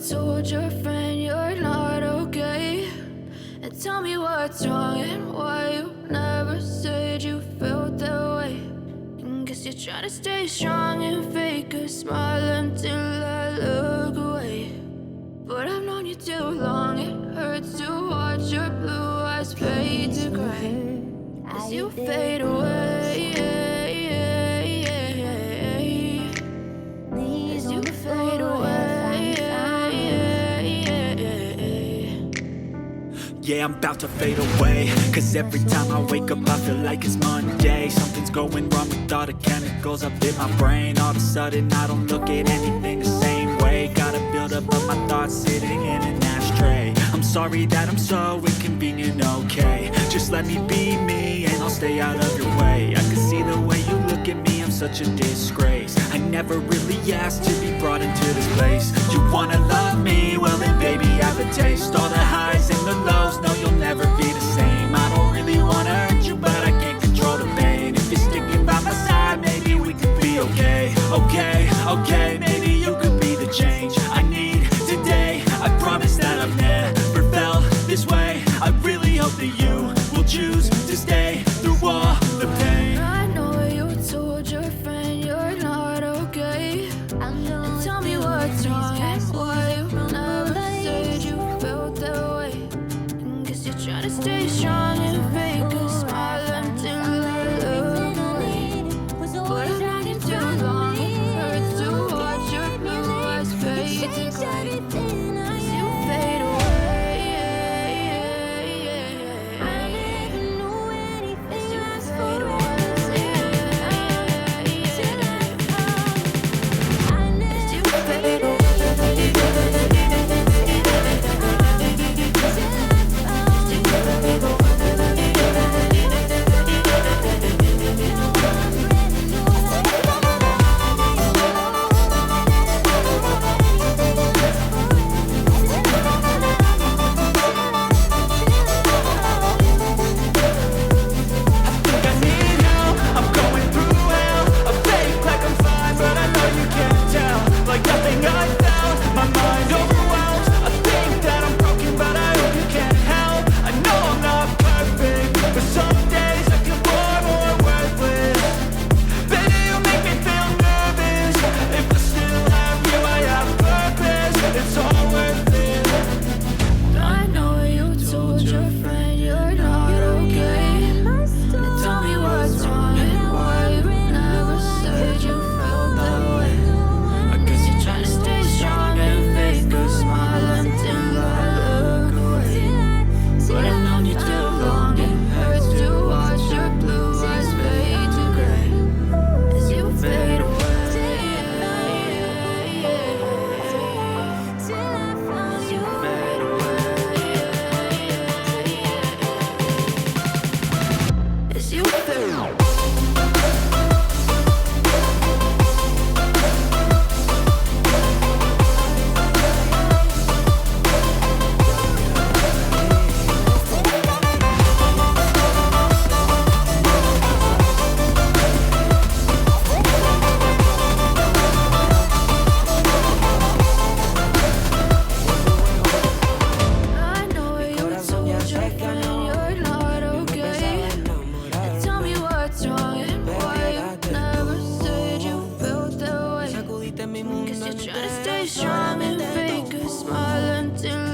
told your friend you're not okay? And tell me what's wrong and why you never said you felt that way. And guess you're trying to stay strong and fake a smile until I look away. But I've known you too long, it hurts to watch your blue eyes fade to gray as you fade away. As you fade away. Yeah, I'm about to fade away, cause every time I wake up I feel like it's Monday. Something's going wrong with all the chemicals up in my brain. All of a sudden I don't look at anything the same way. Gotta build up of my thoughts sitting in an ashtray. I'm sorry that I'm so inconvenient, okay? Just let me be me and I'll stay out of your way. I can see the way you look at me, I'm such a disgrace. I never really asked to be brought into this place. You wanna love me? Well then baby have a taste. All the highs and the lows, no you'll never be the same. I don't really wanna hurt you but I can't control the pain. If you're sticking by my side maybe we could be okay. Okay, maybe you could be the change I need today. I promise that I've never felt this way. I really hope that you will choose to stay through all the pain. I know you told your friend you're not okay. And tell me what's wrong and why you never said you felt that way. And guess you're trying to stay strong and fake a smile until I look away. But I've known you too long, it hurts to watch your blue eyes fade to gray as you fade away. As you fade away. Guess you're trying to stay strong and fake a smile until